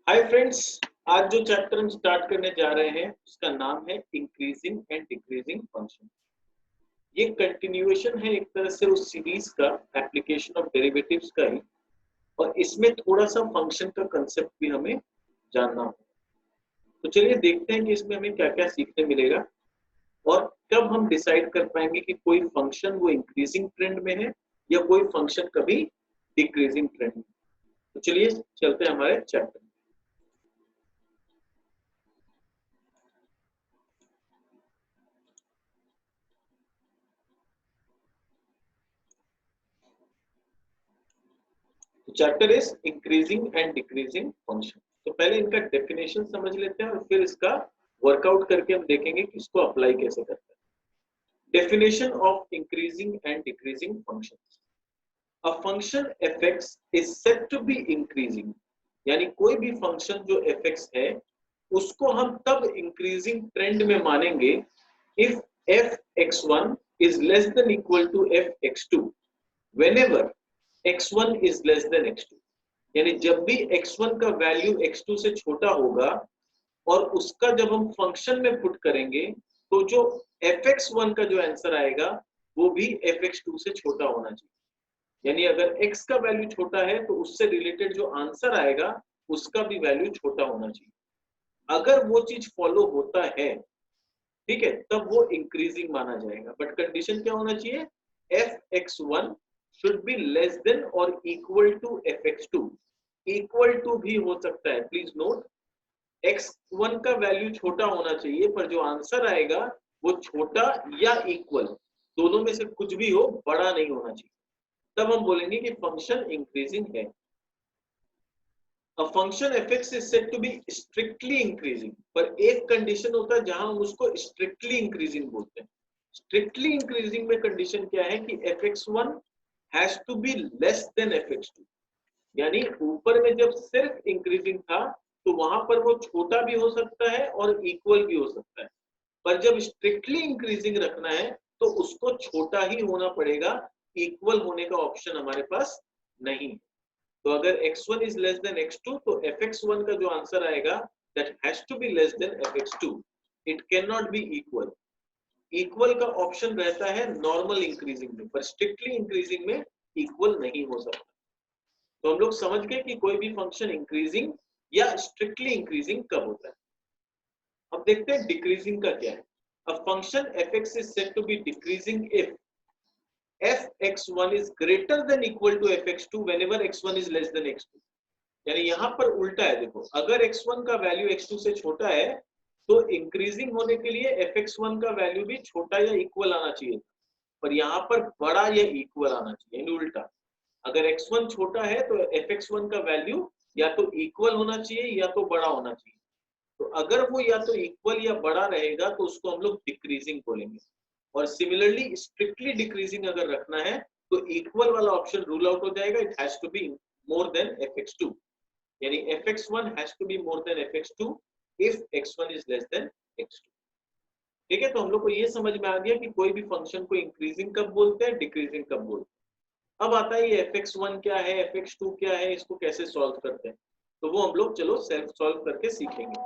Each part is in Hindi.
हाय फ्रेंड्स, आज जो चैप्टर हम स्टार्ट करने जा रहे हैं उसका नाम है इंक्रीजिंग एंड डिक्रीजिंग फंक्शन। ये कंटिन्यूएशन है एक तरह से उस सीरीज का, एप्लीकेशन ऑफ डेरिवेटिव्स का ही, और इसमें थोड़ा सा फंक्शन का कंसेप्ट भी हमें जानना होगा। तो चलिए देखते हैं कि इसमें हमें क्या क्या सीखने मिलेगा और कब हम डिसाइड कर पाएंगे कि कोई फंक्शन वो इंक्रीजिंग ट्रेंड में है या कोई फंक्शन कभी डिक्रीजिंग ट्रेंड में। तो चलिए चलते हैं हमारे chapter. Chapter is increasing and decreasing function. तो पहले इनका डेफिनेशन समझ लेते हैं और फिर इसका वर्कआउट करके हम देखेंगे कि इसको अप्लाई कैसे करते हैं। Definition of increasing and decreasing functions. A function fx is said to be increasing, यानी कोई भी फंक्शन जो fx है उसको हम तब इंक्रीजिंग ट्रेंड में मानेंगे if fx1 is less than equal to fx2 whenever x1 is less than x2। यानी जब भी x1 का वैल्यू x2 से छोटा होगा और उसका जब हम फंक्शन में पुट करेंगे तो जो fx1 का जो आंसर आएगा वो भी fx2 से छोटा होना चाहिए। यानी अगर x का वैल्यू छोटा है तो उससे रिलेटेड जो आंसर आएगा उसका भी वैल्यू छोटा होना चाहिए। अगर वो चीज फॉलो होता है, ठीक है, तब वो इंक्रीजिंग माना जाएगा। बट कंडीशन क्या होना चाहिए? fx1 should be less than or equal to fx2। Equal to भी हो सकता है, प्लीज नोट, x1 का वैल्यू छोटा होना चाहिए पर जो आंसर आएगा वो छोटा या इक्वल, दोनों में से कुछ भी हो, बड़ा नहीं होना चाहिए। तब हम बोलेंगे कि फंक्शन इंक्रीजिंग है। A function fx is said to be strictly increasing, पर एक कंडीशन होता है जहां हम उसको strictly increasing बोलते हैं। strictly increasing में कंडीशन क्या है कि fx1 has to be less than fx2। यानी ऊपर में जब सिर्फ इंक्रीजिंग था तो वहां पर वो छोटा भी हो सकता है और इक्वल भी हो सकता है, पर जब स्ट्रिक्टली इंक्रीजिंग रखना है तो उसको छोटा ही होना पड़ेगा, इक्वल होने का ऑप्शन हमारे पास नहीं। तो अगर x1 is less than x2 तो fx1 का जो आंसर आएगा that has to be less than fx2। it cannot be equal। Equal का ऑप्शन रहता है नॉर्मल इंक्रीजिंग में, पर स्ट्रिक्टली इंक्रीजिंग में इक्वल नहीं हो सकता। तो हम लोग समझ गए कि कोई भी फंक्शन इंक्रीजिंग या स्ट्रिक्टली इंक्रीजिंग कब होता है। अब देखते हैं डिक्रीजिंग का क्या है। अ function fx is said to be decreasing if fx1 is greater than equal to fx2 whenever x1 is less than x2। यानी यहाँ पर उल्टा है, देखो, अगर x1 का वैल्यू x2 से छोटा है तो इंक्रीजिंग होने के लिए fx1 का वैल्यू भी छोटा या इक्वल आना चाहिए, पर यहाँ पर बड़ा या इक्वल आना चाहिए, यानी उल्टा। अगर x1 छोटा है तो fx1 का वैल्यू या तो इक्वल होना चाहिए या तो बड़ा होना चाहिए। तो अगर वो या तो इक्वल या बड़ा रहेगा तो उसको हम लोग डिक्रीजिंग बोलेंगे। और सिमिलरली स्ट्रिक्टली डिक्रीजिंग अगर रखना है तो इक्वल वाला ऑप्शन रूल आउट हो जाएगा। It has to be more than fx2, यानी fx1 has to be more than fx2 if x1 is less than x2। ठीक है, तो हम लोग को ये समझ में आ गया कि कोई भी फंक्शन को इंक्रीजिंग कब बोलते हैं, डिक्रीजिंग कब बोलते हैं। अब आता है ये fx1 क्या है, fx2 क्या है, इसको कैसे सॉल्व करते हैं। तो वो हम लोग चलो सेल्फ सॉल्व करके सीखेंगे।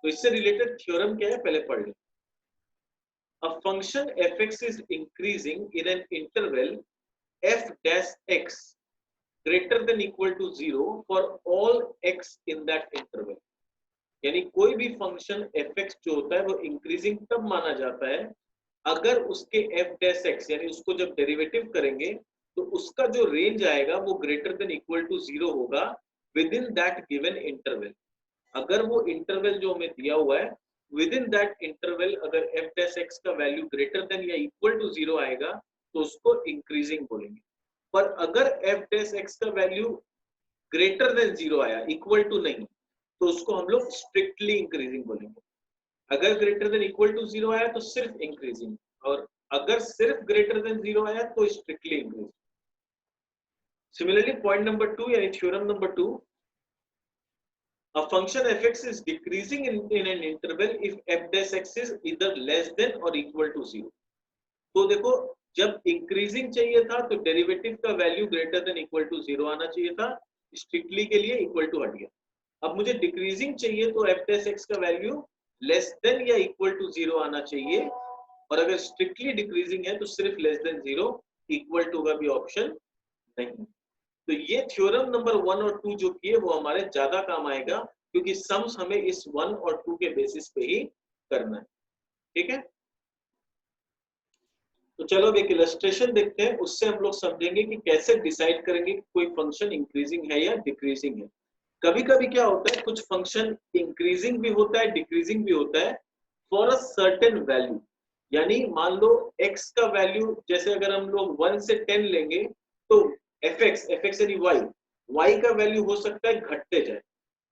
तो इससे रिलेटेड थ्योरम क्या है पहले पढ़ लें। A function fx is increasing in an interval f dash x greater than equal to 0 for all x in that interval। यानी कोई भी फंक्शन fx जो होता है वो इंक्रीजिंग तब माना जाता है अगर उसके f dash x, यानी उसको जब डेरिवेटिव करेंगे तो उसका जो रेंज आएगा वो ग्रेटर देन इक्वल टू 0 होगा with in that given interval. अगर वो इंटरवल जो हमें दिया हुआ है विद इन दैट इंटरवल अगर f dash x का वैल्यू ग्रेटर देन या इक्वल टू 0 आएगा तो उसको इंक्रीजिंग बोलेंगे। पर अगर f dash x का वैल्यू ग्रेटर देन 0 आया, इक्वल टू नहीं, तो उसको हम लोग स्ट्रिक्टली इंक्रीजिंग बोलेंगे। अगर ग्रेटर देन इक्वल टू 0 आया तो सिर्फ इंक्रीजिंग, और अगर सिर्फ ग्रेटर देन 0 आया तो strictly increasing. Similarly point number 2 यानी theorem number 2, a function fx is decreasing in an interval if f dash x is either less than or equal to 0। तो देखो, जब इंक्रीजिंग चाहिए था तो डेरिवेटिव का value greater than equal to 0 आना चाहिए था, स्ट्रिक्टली के लिए इक्वल टू हट गया। अब मुझे डिक्रीजिंग चाहिए तो एफ डैश एक्स का वैल्यू लेस देन या इक्वल टू 0 आना चाहिए, और अगर स्ट्रिक्टली डिक्रीजिंग है तो सिर्फ लेस देन 0, इक्वल टू का भी ऑप्शन नहीं। तो ये थ्योरम नंबर 1 और 2 जो किए वो हमारे ज्यादा काम आएगा, क्योंकि सम्स हमें इस 1 और 2 के बेसिस पे ही करना है। ठीक है, तो चलो अब एक इलस्ट्रेशन देखते हैं, उससे हम लोग समझेंगे कि कैसे डिसाइड करेंगे कि कोई फंक्शन इंक्रीजिंग है या डिक्रीजिंग है। कभी कभी क्या होता है, कुछ फंक्शन इंक्रीजिंग भी होता है, डिक्रीजिंग भी होता है फॉर अ सर्टेन वैल्यू। यानी मान लो x का वैल्यू, जैसे अगर हम लोग 1 से 10 लेंगे तो fx यानी y का वैल्यू हो सकता है घटते जाए,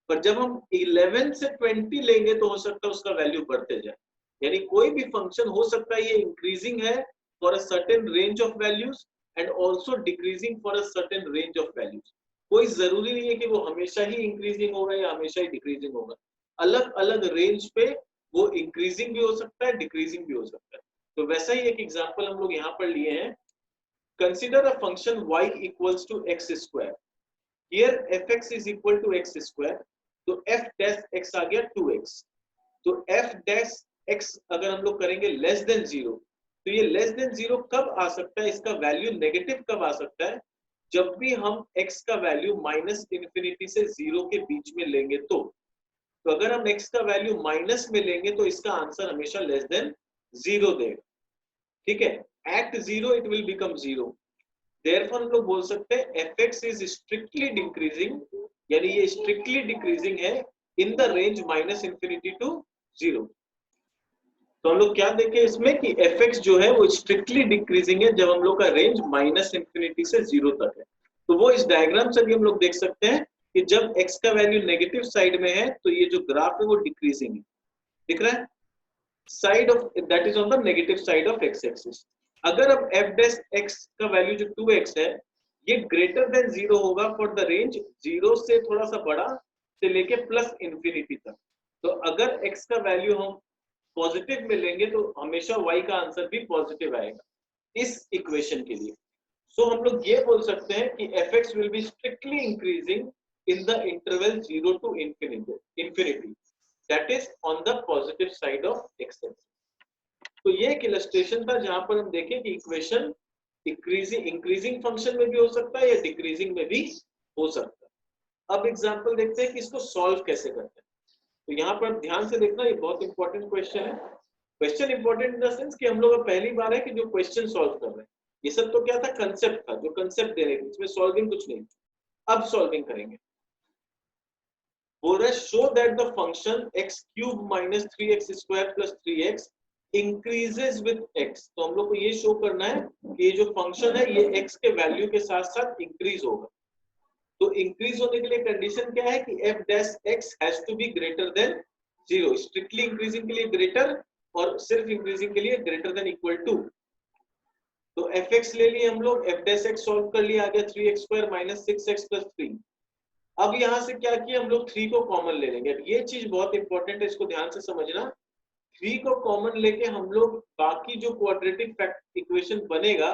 पर जब हम 11 से 20 लेंगे तो हो सकता है उसका वैल्यू बढ़ते जाए। यानी कोई भी फंक्शन हो सकता है ये इंक्रीजिंग है for a certain range of values and also decreasing for a certain range of values. कोई जरूरी नहीं है कि वो हमेशा ही इंक्रीजिंग होगा या हमेशा ही डिक्रीजिंग होगा। अलग अलग रेंज पे वो इंक्रीजिंग भी हो सकता है, डिक्रीजिंग भी हो सकता है। तो वैसा ही एक एग्जांपल हम लोग यहाँ पर लिए हैं। Consider a function y equals to x square. Here fx is equal to x square, तो f डैश x आ गया 2x। तो f डैश x अगर हम लोग करेंगे लेस देन 0, तो ये लेस देन 0 कब आ सकता है, इसका वैल्यू नेगेटिव कब आ सकता है, जब भी हम x का वैल्यू माइनस इन्फिनिटी से 0 के बीच में लेंगे। तो अगर हम x का वैल्यू माइनस में लेंगे तो इसका आंसर हमेशा लेस देन 0 देगा। ठीक है, at 0 it will become 0। Therefore हम लोग बोल सकते हैं fx इज स्ट्रिक्टली डिक्रीजिंग, यानी ये स्ट्रिक्टली डिक्रीजिंग है in the range minus infinity to 0। तो हम लोग क्या देखें इसमें कि fx जो है वो स्ट्रिक्टली डिक्रीजिंग है जब हम लोग का रेंज माइनस इन्फिनिटी से 0 तक है। तो वो इस डायग्राम से भी हम लोग देख सकते हैं कि जब x का वैल्यू नेगेटिव साइड में है तो ये जो ग्राफ है वो डिक्रीजिंग है, दिख रहा है, side of that is on the negative side of x axis. अगर अब f डैश x का वैल्यू जो 2x है ये ग्रेटर देन 0 होगा फॉर द रेंज 0 से थोड़ा सा बड़ा से लेके प्लस इन्फिनिटी तक। तो अगर x का वैल्यू हम पॉजिटिव में लेंगे तो हमेशा y का आंसर भी पॉजिटिव आएगा इस इक्वेशन के लिए। सो हम लोग ये बोल सकते हैं कि fx will be strictly increasing in the interval 0 to infinity, that is on the positive side of x axis. तो ये एक इलस्ट्रेशन था जहां पर हम देखें कि इक्वेशन इंक्रीजिंग फंक्शन में भी हो सकता है या डिक्रीजिंग में भी हो सकता है। अब एग्जांपल देखते हैं कि इसको सॉल्व कैसे करते हैं। तो यहाँ पर ध्यान से देखना, ये बहुत इंपॉर्टेंट क्वेश्चन है। Question important in the sense कि हम लोग पहली बार है कि जो क्वेश्चन सॉल्व कर रहे हैं। ये सब तो क्या था, कंसेप्ट था, जो कंसेप्ट दे रहे थे, इसमें सॉल्विंग कुछ नहीं। अब सॉल्विंग करेंगे। बोल रहा है show that the function x cube minus 3x square plus 3x increases with x। तो हम लोग को ये शो करना है कि ये जो फंक्शन है ये x के वैल्यू के साथ साथ इंक्रीज होगा। तो इंक्रीज होने के लिए कंडीशन क्या है कि f dash x has to be greater than 0। Strictly increasing के लिए ग्रेटर और सिर्फ इंक्रीजिंग के लिए ग्रेटर देन इक्वल टू। तो fx ले लिए हम लोग, f डैश x सॉल्व कर लिया, आ गया 3x square minus 6x plus 3। अब यहां से क्या किया हम लोग, 3 को कॉमन ले लेंगे। अब ये चीज बहुत इंपॉर्टेंट है, इसको ध्यान से समझना। 3 को कॉमन लेके हम लोग बाकी जो क्वाड्रेटिक इक्वेशन बनेगा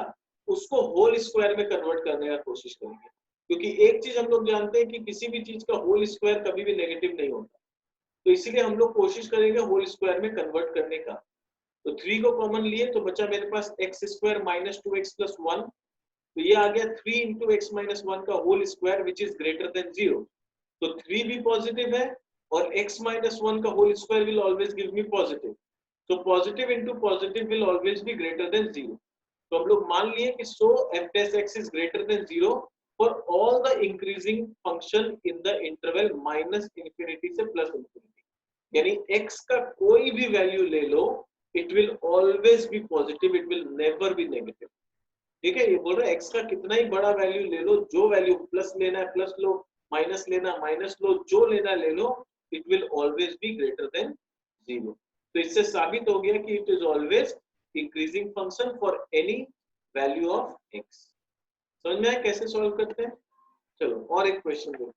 उसको होल स्क्वायर में कन्वर्ट करने का कोशिश करेंगे, क्योंकि एक चीज हम लोग जानते हैं कि किसी भी चीज का होल स्क्वायर कभी भी नेगेटिव नहीं होता। तो इसीलिए हम लोग कोशिश करेंगे होल स्क्वायर में कन्वर्ट करने का। तो 3 को कॉमन लिए तो बचा मेरे पास x square minus 2x plus 1। तो ये आ गया 3 इंटू एक्स माइनस 1 का whole square which is greater than 0। तो 3 भी पॉजिटिव है और x माइनस 1 का whole square will always give me positive. तो positive into positive will always be greater than 0। तो हम लोग मान लिए कि so f dash x is greater than 0 for all the increasing function in the interval minus infinity से plus infinity। यानी x का कोई भी वैल्यू ले लो, it will always be positive, it will never be negative। ठीक है, ये बोल रहा है x का कितना ही बड़ा वैल्यू ले लो, जो वैल्यू प्लस लेना है प्लस लो, माइनस लेना माइनस लो, जो लेना ले लो, it will always be greater than 0। तो इससे साबित हो गया कि it is always increasing function for any value of x। समझ में आया कैसे सॉल्व करते हैं। चलो और एक क्वेश्चन देखो।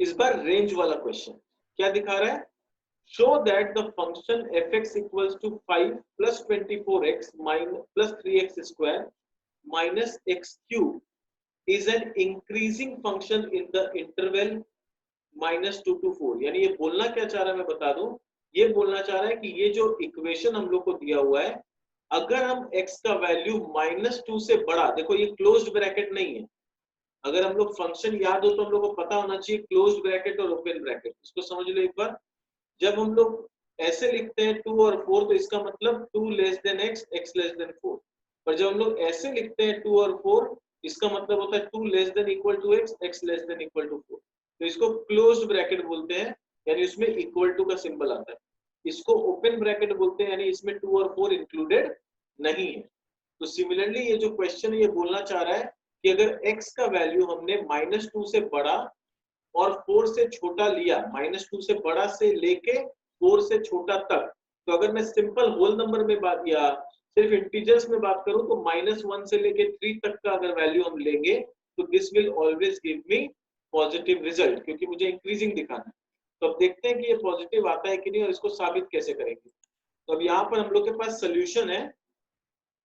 इस बार रेंज वाला क्वेश्चन क्या दिखा रहा है, show that the function fx equals to 5 plus 24x minus plus 3x square minus x cube is an increasing function in the interval -2 to 4। यानी ये बोलना क्या चाह रहा है मैं बता दूं, ये बोलना चाह रहा है कि ये जो इक्वेशन हम लोग को दिया हुआ है, अगर हम x का वैल्यू -2 से बड़ा, देखो ये क्लोज्ड ब्रैकेट नहीं है, अगर हम लोग फंक्शन याद हो तो हम लोग को पता होना चाहिए क्लोज्ड ब्रैकेट और ओपन ब्रैकेट। इसको समझ लो एक बार, जब हम लोग ऐसे लिखते हैं 2 और 4 तो इसका मतलब 2 less than x, x less then 4। पर जब हम लोग ऐसे लिखते हैं 2 और 4, इसका मतलब होता है 2 less than equal to x, x less than equal to 4। तो इसको क्लोज्ड ब्रैकेट बोलते हैं, यानी उसमें इक्वल टू का सिंबल आता है। इसको ओपन ब्रैकेट बोलते हैं, यानी इसमें 2 और 4 इंक्लूडेड नहीं है। तो सिमिलरली ये जो क्वेश्चन ये बोलना चाह रहा है कि अगर x का वैल्यू हमने -2 से बड़ा और 4 से छोटा लिया, -2 से बड़ा से लेके 4 से छोटा तक, तो अगर मैं सिंपल होल नंबर में बात या सिर्फ इंटीजर्स में बात करूं तो -1 से लेके 3 तक का अगर वैल्यू हम लेंगे तो this will always give me positive result, क्योंकि मुझे इंक्रीजिंग दिखाना है। तो अब देखते हैं कि ये पॉजिटिव आता है कि नहीं और इसको साबित कैसे करेंगे। तो अब यहाँ पर हम लोग के पास सोल्यूशन है,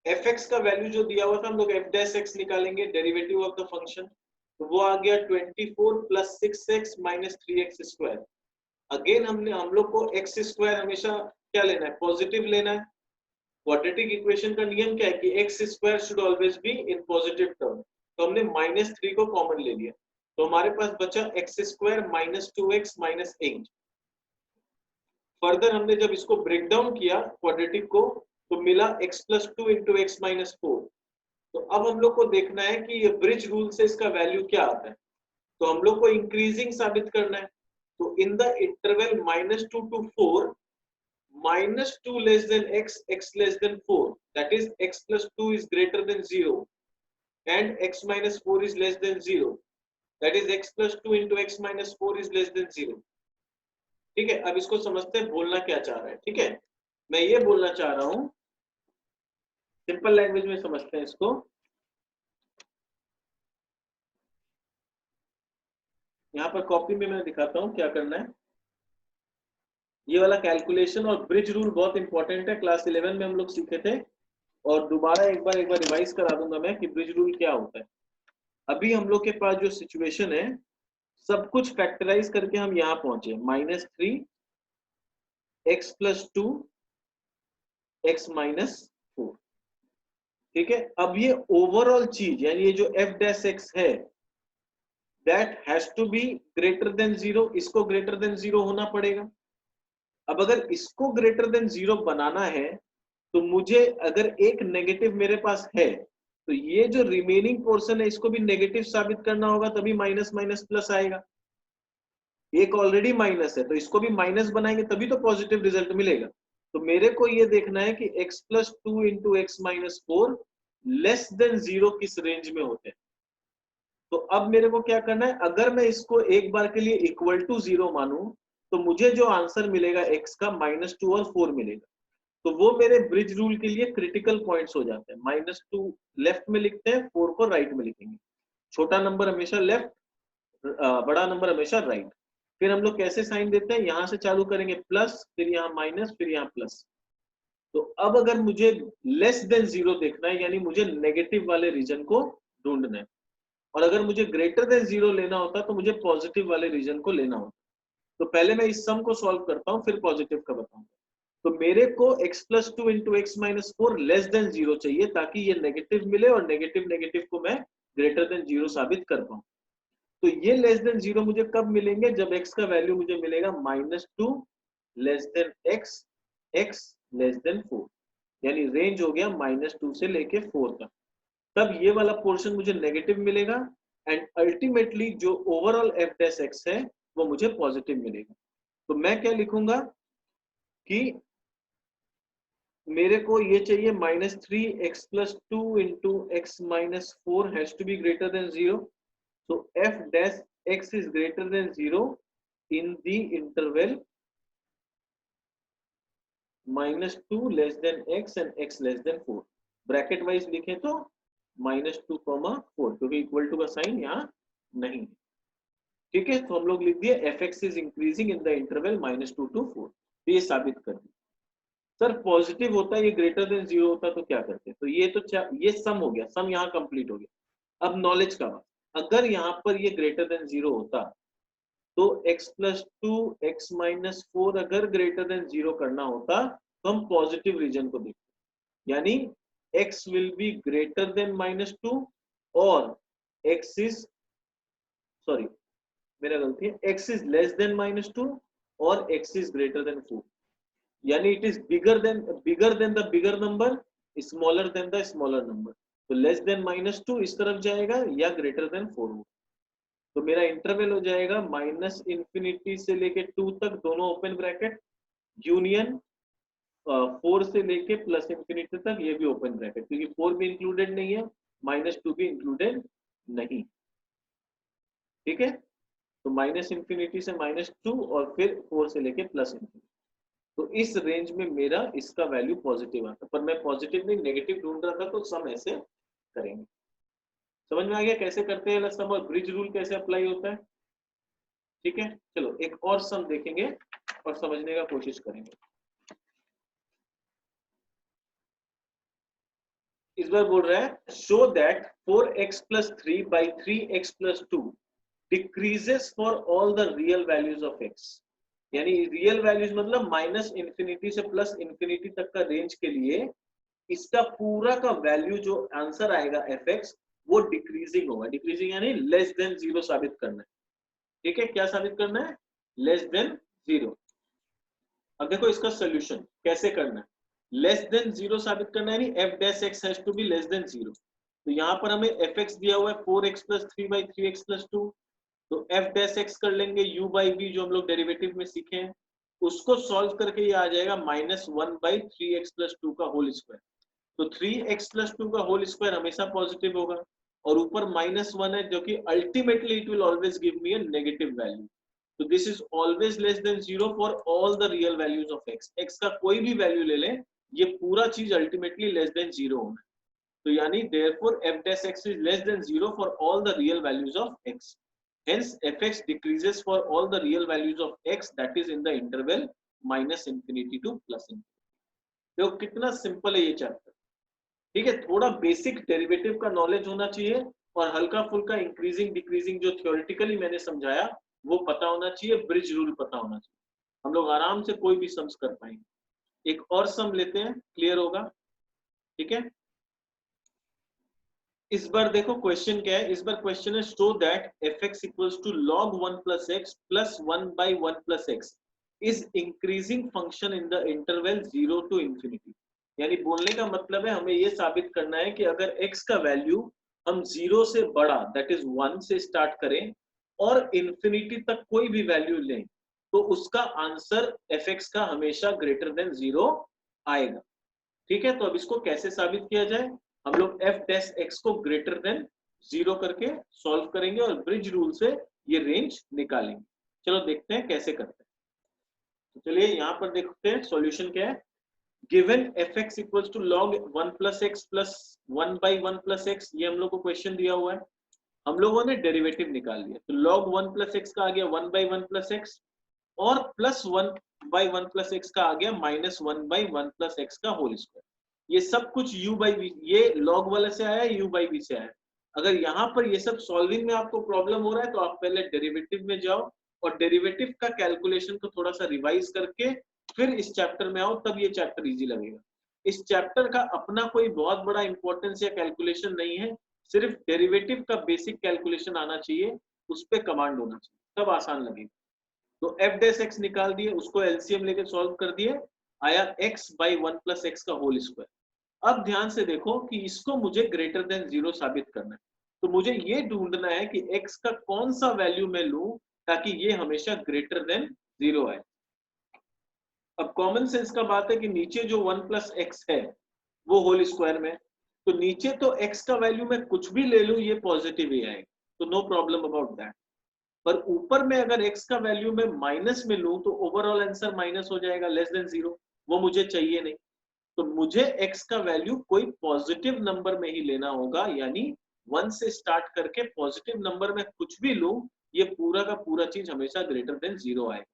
fx का वैल्यू जो दिया हुआ था हम लोग f डैश x निकालेंगे, डेरिवेटिव ऑफ द फंक्शन, तो वो आ गया 24 plus 6x minus 3x square. Again हम लोग को x स्क्वायर हमेशा क्या लेना है, पॉजिटिव लेना है। क्वाड्रेटिक इक्वेशन का नियम क्या है कि x square should always be in positive term, तो हमने -3 को कॉमन ले लिया, तो हमारे पास बचा x square minus 2x minus 8। Further हमने जब इसको ब्रेक डाउन किया क्वाड्रेटिक को तो मिला x plus 2 into x minus 4। तो अब हम लोग को देखना है कि ये ब्रिज रूल से इसका वैल्यू क्या आता है, तो हम लोग को इंक्रीजिंग साबित करना है। तो इन the interval -2 to 4, -2 less than x, x less than 4, that is x plus 2 is greater than 0 and x minus 4 is less than 0, that is x plus 2 into x minus 4 is less than 0। ठीक है, अब इसको समझते हैं बोलना क्या चाह रहा है। ठीक है, मैं ये बोलना चाह रहा हूं, सिंपल लैंग्वेज में समझते हैं इसको। यहाँ पर कॉपी में मैं दिखाता हूँ क्या करना है। ये वाला कैलकुलेशन और ब्रिज रूल बहुत इंपॉर्टेंट है, क्लास 11 में हम लोग सीखे थे और दोबारा एक बार रिवाइज करा दूंगा मैं कि ब्रिज रूल क्या होता है। अभी हम लोग के पास जो सिचुएशन है, सब कुछ फैक्टराइज करके हम यहाँ पहुंचे, -3 x प्लस 2 x माइनस 4। ठीक है, अब ये ओवरऑल चीज यानी ये जो f डैश x है that has to be greater than 0, इसको ग्रेटर देन 0 होना पड़ेगा। अब अगर इसको ग्रेटर देन 0 बनाना है तो मुझे अगर एक नेगेटिव मेरे पास है तो ये जो रिमेनिंग पोर्शन है इसको भी नेगेटिव साबित करना होगा, तभी माइनस माइनस प्लस आएगा। एक ऑलरेडी माइनस है तो इसको भी माइनस बनाएंगे तभी तो पॉजिटिव रिजल्ट मिलेगा। तो मेरे को ये देखना है कि x plus 2 into x minus 4 less than 0 किस रेंज में होते हैं। तो अब मेरे को क्या करना है, अगर मैं इसको एक बार के लिए इक्वल टू 0 मानूं तो मुझे जो आंसर मिलेगा x का -2 और 4 मिलेगा। तो वो मेरे ब्रिज रूल के लिए क्रिटिकल पॉइंट्स हो जाते हैं। -2 लेफ्ट में लिखते हैं, 4 को राइट में लिखेंगे। छोटा नंबर हमेशा लेफ्ट, बड़ा नंबर हमेशा राइट। फिर हम लोग कैसे साइन देते हैं, यहां से चालू करेंगे प्लस, फिर यहाँ माइनस, फिर यहाँ प्लस। तो अब अगर मुझे लेस देन 0 देखना है यानी मुझे नेगेटिव वाले रीजन को ढूंढना है, और अगर मुझे ग्रेटर देन 0 लेना होता तो मुझे पॉजिटिव वाले रीजन को लेना होता। तो पहले मैं इस सम को सॉल्व करता हूँ फिर पॉजिटिव का बताऊंगा। तो मेरे को x plus 2 into x minus 4 less than 0 चाहिए ताकि ये नेगेटिव मिले और नेगेटिव नेगेटिव को मैं ग्रेटर देन 0 साबित कर पाऊं। तो ये लेस देन 0 मुझे कब मिलेंगे, जब x का वैल्यू मुझे मिलेगा -2 less than x, x less then 4, यानी रेंज हो गया -2 से लेके 4 तक। तब ये वाला पोर्शन मुझे नेगेटिव मिलेगा एंड अल्टीमेटली जो ओवरऑल f डैश x है वो मुझे पॉजिटिव मिलेगा। तो मैं क्या लिखूंगा कि मेरे को ये चाहिए -3x plus 2 into x minus 4 has to be greater than 0। So f dash x is greater than 0 in the interval -2 less than x and x less than 4। Bracket wise लिखे तो -2, 4, क्योंकि इक्वल टू का साइन यहाँ नहीं है। ठीक है, तो हम लोग लिख दिए fx is increasing in the interval -2 to 4। तो ये साबित कर दिया। सर पॉजिटिव होता है, ये ग्रेटर देन 0 होता तो क्या करते? तो ये तो ये सम हो गया, सम यहाँ कंप्लीट हो गया। अब नॉलेज का बात, अगर यहाँ पर ये ग्रेटर देन 0 होता तो x प्लस 2 x माइनस 4 अगर ग्रेटर देन 0 करना होता तो हम पॉजिटिव रीजन को देखते, यानी x will be greater then -2 और x इज, सॉरी मेरा गलती है, x इज लेस देन -2 और x इज ग्रेटर देन 4, यानी it is bigger than the bigger number, smaller than the smaller number. तो लेस देन -2 इस तरफ जाएगा या ग्रेटर देन 4 होगा। तो मेरा इंटरवल हो जाएगा -इंफिनिटी से लेके 2 तक दोनों ओपन ब्रैकेट, यूनियन 4 से लेके प्लस इंफिनिटी तक ये भी ओपन ब्रैकेट, क्योंकि 4 भी इंक्लूडेड नहीं है, -2 भी इंक्लूडेड नहीं। ठीक है, तो -इंफिनिटी से -2 और फिर 4 से लेके प्लस इंफिनिटी। तो इस रेंज में मेरा इसका वैल्यू पॉजिटिव आता, पर मैं पॉजिटिव नहीं नेगेटिव ढूंढ रहा था, तो सम ऐसे करेंगे। समझ में आ गया कैसे करते हैं सम और ब्रिज रूल कैसे अप्लाई होता है? ठीक है, चलो एक और सम देखेंगे और समझने का कोशिश करेंगे। इस बार बोल रहा है show that 4x plus 3 by 3x plus 2 decreases for all the real values of x, यानी रियल वैल्यूज मतलब -इंफिनिटी से प्लस इंफिनिटी तक का रेंज के लिए इसका पूरा का वैल्यू जो आंसर आएगा fx वो डिक्रीजिंग होगा। डिक्रीजिंग यानी लेस देन 0 साबित करना है। ठीक है, क्या साबित करना है? Less than 0। अब देखो इसका सोल्यूशन कैसे करना है। लेस देन 0 साबित करना है, यानी f dash x has to be less than 0। तो यहाँ पर हमें fx दिया हुआ है 4x plus 3 by 3x plus 2, तो f डैश x कर लेंगे u बाई v जो हम लोग डेरिवेटिव में सीखे हैं, उसको सॉल्व करके ये आ जाएगा -1 बाई 3x प्लस 2 का होल स्क्वायर। तो 3x प्लस 2 का होल स्क्वायर हमेशा पॉजिटिव होगा और ऊपर -1 है जो कि ultimately it will always give me a negative value. तो this is always less than 0 for all the real values of x। x का कोई भी वैल्यू ले लें, ये पूरा चीज अल्टीमेटली लेस देन 0 होना है। तो यानी therefore f dash x is less than 0 for all the real values of x। Hence fx decreases for all the real values of x that is in the interval -infinity to +infinity। देखो कितना सिंपल है ये चैप्टर। ठीक है, थोड़ा बेसिक डेरिवेटिव का नॉलेज होना चाहिए और हल्का फुल्का इंक्रीजिंग डिक्रीजिंग जो थ्योरेटिकली मैंने समझाया वो पता होना चाहिए, ब्रिज रूल पता होना चाहिए, हम लोग आराम से कोई भी सम्स कर पाएंगे। एक और सम लेते हैं, क्लियर होगा। ठीक है, इस बार देखो क्वेश्चन क्या है। इस बार क्वेश्चन है show that fx equals to log 1 plus x plus 1 by 1 plus x is increasing function in the interval 0 to infinity। यानी बोलने का मतलब है हमें ये साबित करना है कि अगर x का वैल्यू हम 0 से बड़ा दैट इज 1 से स्टार्ट करें और इंफिनिटी तक कोई भी वैल्यू लें तो उसका आंसर fx का हमेशा ग्रेटर देन 0 आएगा। ठीक है, तो अब इसको कैसे साबित किया जाए? हम लोग f डैश x को ग्रेटर देन 0 करके सॉल्व करेंगे और ब्रिज रूल से ये रेंज निकालेंगे। चलो देखते हैं कैसे करते हैं। तो चलिए यहाँ पर देखते हैं सॉल्यूशन क्या है। Given fx equals to log 1 plus x plus 1 by 1 plus x, ये हम लोग को क्वेश्चन दिया हुआ है, हम लोगों ने डेरिवेटिव निकाल लिया। तो log 1 plus x का आ गया 1 by 1 plus x और प्लस 1 by 1 plus x का आ गया -1 by 1 plus x का होल स्क्वायर। ये सब कुछ u by v, ये log वाले से आया, u by v से आया। अगर यहाँ पर ये सब सॉल्विंग में आपको प्रॉब्लम हो रहा है तो आप पहले डेरिवेटिव में जाओ और डेरिवेटिव का कैलकुलेशन को थोड़ा सा रिवाइज करके फिर इस चैप्टर में आओ, तब ये चैप्टर इजी लगेगा। इस चैप्टर का अपना कोई बहुत बड़ा इंपॉर्टेंस या कैलकुलेशन नहीं है, सिर्फ डेरिवेटिव का बेसिक कैलकुलेशन आना चाहिए, उस पर कमांड होना चाहिए, तब आसान लगेगा। तो f डैश x निकाल दिए, उसको एलसीएम लेके सॉल्व कर दिए, आया x by 1 plus x का होल स्क्वायर। अब ध्यान से देखो कि इसको मुझे ग्रेटर देन 0 साबित करना है, तो मुझे ये ढूंढना है कि x का कौन सा वैल्यू मैं लूं ताकि ये हमेशा ग्रेटर देन 0 आए। अब कॉमन सेंस का बात है कि नीचे जो 1 plus x है वो होल स्क्वायर में, तो नीचे तो x का वैल्यू मैं कुछ भी ले लूं ये पॉजिटिव ही आएगा, तो नो प्रॉब्लम अबाउट दैट। पर ऊपर में अगर x का वैल्यू मैं माइनस में लूं तो ओवरऑल आंसर माइनस हो जाएगा, लेस देन 0, वो मुझे चाहिए नहीं। तो मुझे x का वैल्यू कोई पॉजिटिव नंबर में ही लेना होगा, यानी 1 से स्टार्ट करके पॉजिटिव नंबर में कुछ भी लूं ये पूरा का पूरा चीज हमेशा ग्रेटर देन 0 आएगा।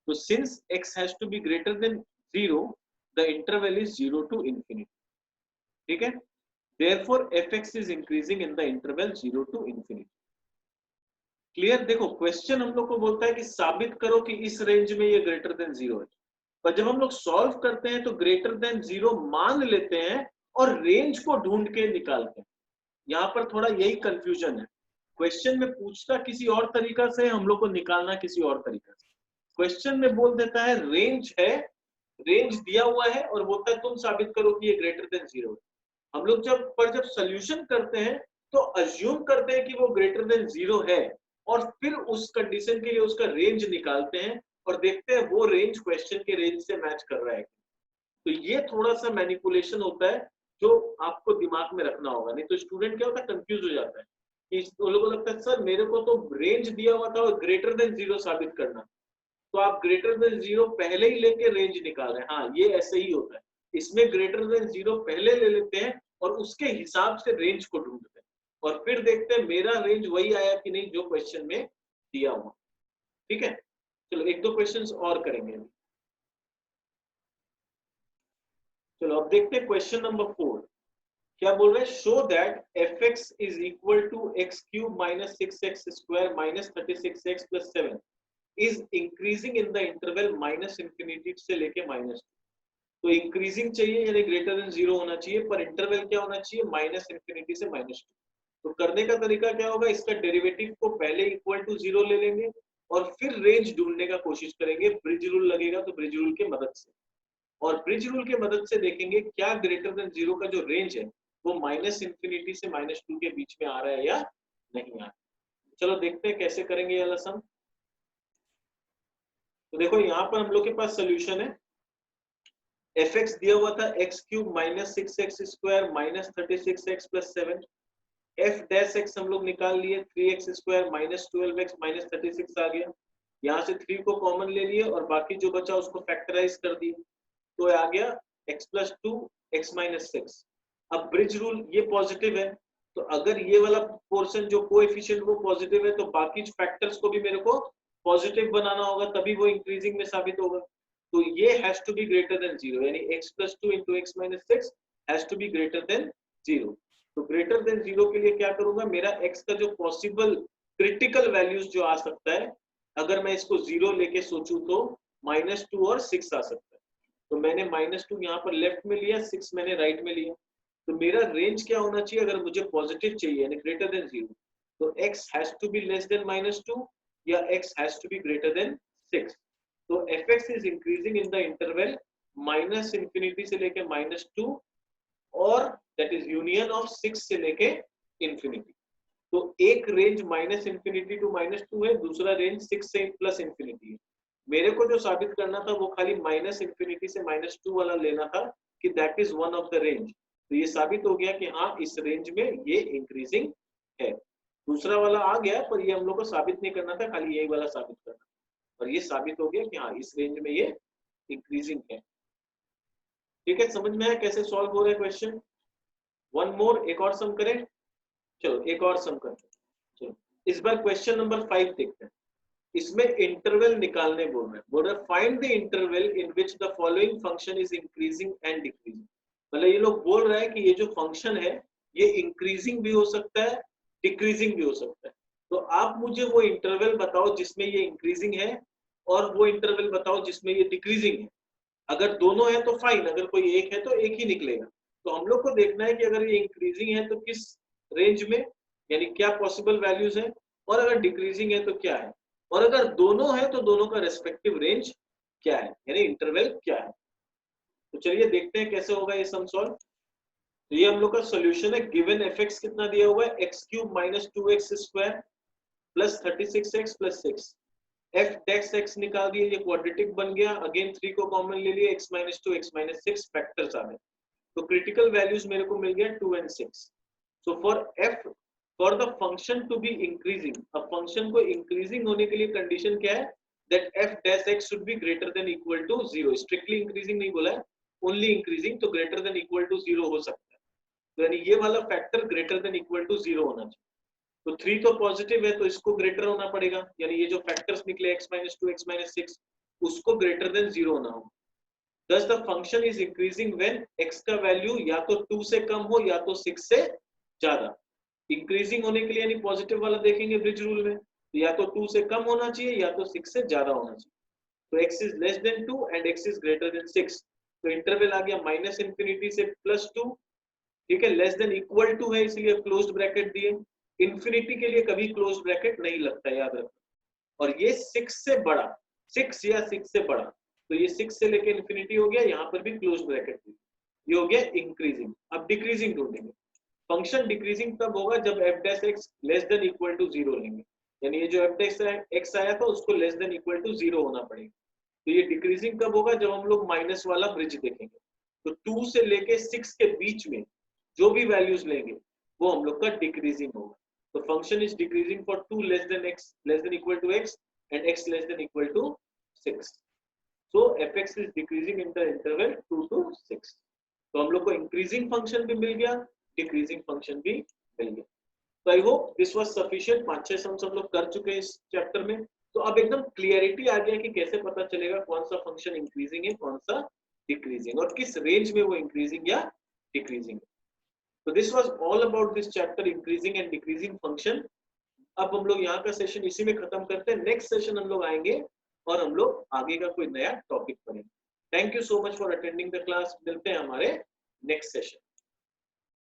तो since x has to be greater than 0 the interval is 0 to infinity. ठीक है, therefore fx is increasing in the interval 0 to infinity. Clear? देखो क्वेश्चन हम लोग को बोलता है कि साबित करो कि इस रेंज में ये ग्रेटर देन 0 है, पर जब हम लोग सॉल्व करते हैं तो ग्रेटर देन 0 मान लेते हैं और रेंज को ढूंढ के निकालते हैं। यहाँ पर थोड़ा यही कंफ्यूजन है, क्वेश्चन में पूछता किसी और तरीका से, हम लोग को निकालना किसी और तरीका से। क्वेश्चन में बोल देता है रेंज है, रेंज दिया हुआ है और बोलता है तुम साबित करो कि ये ग्रेटर देन 0 है। हम लोग जब सॉल्यूशन करते हैं तो अज्यूम करते हैं कि वो ग्रेटर देन 0 है और फिर उस कंडीशन के लिए उसका रेंज निकालते हैं और देखते हैं वो रेंज क्वेश्चन के रेंज से मैच कर रहा है। तो ये थोड़ा सा मैनिपुलेशन होता है जो आपको दिमाग में रखना होगा, नहीं तो स्टूडेंट क्या होता है कंफ्यूज हो जाता है कि उन लोगों को लगता है सर मेरे को तो रेंज दिया हुआ था और ग्रेटर देन 0 साबित करना, तो आप ग्रेटर देन 0 पहले ही लेके रेंज निकाल रहे हैं। हाँ ये ऐसे ही होता है, इसमें ग्रेटर देन 0 पहले ले लेते हैं और उसके हिसाब से रेंज को ढूंढते हैं और फिर देखते हैं मेरा रेंज वही आया कि नहीं जो क्वेश्चन में दिया हुआ। ठीक है, चलो एक दो क्वेश्चंस और करेंगे। चलो अब देखते हैं क्वेश्चन नंबर 4 क्या बोल रहे हैं। Show that f x is equal to x cube minus 6x square minus 36x plus 7 is increasing in the interval minus infinity से लेके माइनस 2। तो इंक्रीजिंग चाहिए यानी ग्रेटर देन 0 होना चाहिए, पर इंटरवल क्या होना चाहिए माइनस इंफिनिटी से माइनस 2। तो करने का तरीका क्या होगा, इसका डेरिवेटिव को पहले इक्वल टू 0 ले लेंगे और फिर रेंज ढूंढने का कोशिश करेंगे। ब्रिज रूल लगेगा तो ब्रिज रूल की मदद से, और ब्रिज रूल की मदद से देखेंगे क्या ग्रेटर देन 0 का जो रेंज है वो माइनस इंफिनिटी से माइनस 2 के बीच में आ रहा है या नहीं आ रहा है। चलो देखते हैं कैसे करेंगे ये वाला सम। तो देखो यहाँ पर हम लोग के पास सोल्यूशन है, एफ एक्स दिया हुआ था x cube minus 6x square minus 36x plus 7। F dash x हम लोग निकाल लिए 3x square minus 12x minus 36 आ गया। यहाँ से 3 को कॉमन ले लिए और बाकी जो बचा उसको फैक्टराइज कर दिए तो आ गया x प्लस 2 x माइनस 6। अब ब्रिज रूल ये पॉजिटिव है तो अगर ये वाला पोर्शन जो कोएफिशिएंट वो पॉजिटिव है तो बाकी फैक्टर्स को भी मेरे को पॉजिटिव बनाना होगा तभी वो इंक्रीजिंग में साबित होगा। तो ये has to be greater than 0 यानी x plus 2 into x minus 6 has to be greater than 0। तो ग्रेटर देन 0 के लिए क्या करूंगा, मेरा x का जो पॉसिबल क्रिटिकल वैल्यूज जो आ सकता है अगर मैं इसको 0 लेके सोचूं तो -2 और 6 आ सकता है। तो मैंने -2 यहाँ पर लेफ्ट में लिया, 6 मैंने राइट में लिया। तो मेरा रेंज क्या होना चाहिए अगर मुझे पॉजिटिव चाहिए यानी ग्रेटर देन 0, तो x has to be less than -2 या x has to be greater than 6। तो fx is increasing in the interval minus infinity से लेके -2 और दैट इज यूनियन ऑफ 6 से लेके इंफिनिटी। तो एक रेंज माइनस इंफिनिटी टू -2 है, दूसरा रेंज 6 से प्लस इंफिनिटी है। मेरे को जो साबित करना था वो खाली माइनस इंफिनिटी से -2 वाला लेना था कि that is one of the range. तो ये साबित हो गया कि हाँ इस रेंज में ये इंक्रीजिंग है। दूसरा वाला आ गया पर ये हम लोग को साबित नहीं करना था, खाली यही वाला साबित करना, और ये साबित हो गया कि हाँ इस रेंज में ये इंक्रीजिंग है। ठीक है, समझ में आया कैसे सॉल्व हो रहा है क्वेश्चन। वन मोर, एक और सम करें। चलो एक और सम करते हैं। चलो इस बार क्वेश्चन नंबर 5 देखते हैं। इसमें इंटरवल निकालने बोल रहे find the interval in which the following function is increasing and decreasing. मतलब ये लोग बोल रहे हैं कि ये जो फंक्शन है ये इंक्रीजिंग भी हो सकता है डिक्रीजिंग भी हो सकता है। तो आप मुझे वो इंटरवल बताओ जिसमें ये इंक्रीजिंग है और वो इंटरवल बताओ जिसमें ये डिक्रीजिंग है। अगर दोनों है तो फाइन, अगर कोई एक है तो एक ही निकलेगा। तो हम लोग को देखना है कि अगर ये इंक्रीजिंग है तो किस रेंज में यानी क्या पॉसिबल वैल्यूज है, और अगर डिक्रीजिंग है तो क्या है, और अगर दोनों है तो दोनों का रेस्पेक्टिव रेंज क्या है यानी इंटरवल क्या है। तो चलिए देखते हैं कैसे होगा ये सम सॉल्व। तो ये हम लोग का सॉल्यूशन है। गिवन fx कितना दिया हुआ है x cube minus 2x square plus 36x plus 6। f डेक्स x निकाल दिए, ये क्वाड्रेटिक बन गया। अगेन 3 को कॉमन ले लिए, x minus 2 x minus 6 factors आ गए। तो क्रिटिकल वैल्यूज मेरे को मिल गया 2 and 6। So for the function to be increasing, अब फंक्शन को इंक्रीजिंग होने के लिए कंडीशन क्या है, that f dash x should be greater than equal to 0। Strictly increasing नहीं बोला है, ओनली इंक्रीजिंग, तो ग्रेटर देन इक्वल टू 0 हो सकता है। तो यानी ये वाला factor greater than equal to 0 होना चाहिए। तो 3 तो पॉजिटिव है तो इसको ग्रेटर होना पड़ेगा, यानी ये जो फैक्टर्स निकले x माइनस 2 x माइनस 6 उसको ग्रेटर देन 0 होना होगा। Thus the function is increasing when x का वैल्यू या तो 2 से कम हो या तो 6 से ज्यादा। इंक्रीजिंग होने के लिए यानी पॉजिटिव वाला देखेंगे ब्रिज रूल में, तो या तो 2 से कम होना चाहिए या तो 6 से ज्यादा होना चाहिए। तो x is less than 2 and x is greater than 6, तो इंटरवल आ गया माइनस इंफिनिटी से +2, ठीक है। लेस देन इक्वल टू है इसलिए क्लोज्ड ब्रैकेट दिए। इंफिनिटी के लिए कभी क्लोज्ड ब्रैकेट नहीं लगता, याद रखना। और ये 6 से बड़ा, 6 या 6 से बड़ा, तो ये 6 से लेके इंफिनिटी हो गया, यहाँ पर भी क्लोज्ड ब्रैकेट दी, ये हो गया इंक्रीजिंग। अब डिक्रीजिंग ढूंढेंगे। फंक्शन डिक्रीजिंग तब होगा जब f dash x less than equal to 0 लेंगे, यानी ये जो f डैश x आया था उसको लेस देन इक्वल टू 0 होना पड़ेगा। तो ये डिक्रीजिंग कब होगा, जब हम लोग माइनस वाला ब्रिज देखेंगे। तो 2 से लेके 6 के बीच में जो भी वैल्यूज लेंगे वो हम लोग का डिक्रीजिंग होगा। तो function is decreasing for 2 less than x less than equal to x and x less than equal to 6। So fx is decreasing in the interval 2 to 6। तो हम लोग को इंक्रीजिंग फंक्शन भी मिल गया, डिक्रीजिंग फंक्शन भी मिल गया। तो I hope this was sufficient. 5-6 sums हम लोग कर चुके हैं इस चैप्टर में, तो अब एकदम क्लियरिटी आ गया कि कैसे पता चलेगा कौन सा फंक्शन इंक्रीजिंग है कौन सा डिक्रीजिंग, और किस रेंज में वो इंक्रीजिंग या डिक्रीजिंग है। तो this was all about this chapter, increasing and decreasing function. अब हम लोग यहाँ का सेशन इसी में खत्म करते हैं। नेक्स्ट सेशन हम लोग आएंगे और हम लोग आगे का कोई नया टॉपिक पढ़ेंगे। Thank you so much for attending the class. मिलते हैं हमारे नेक्स्ट सेशन।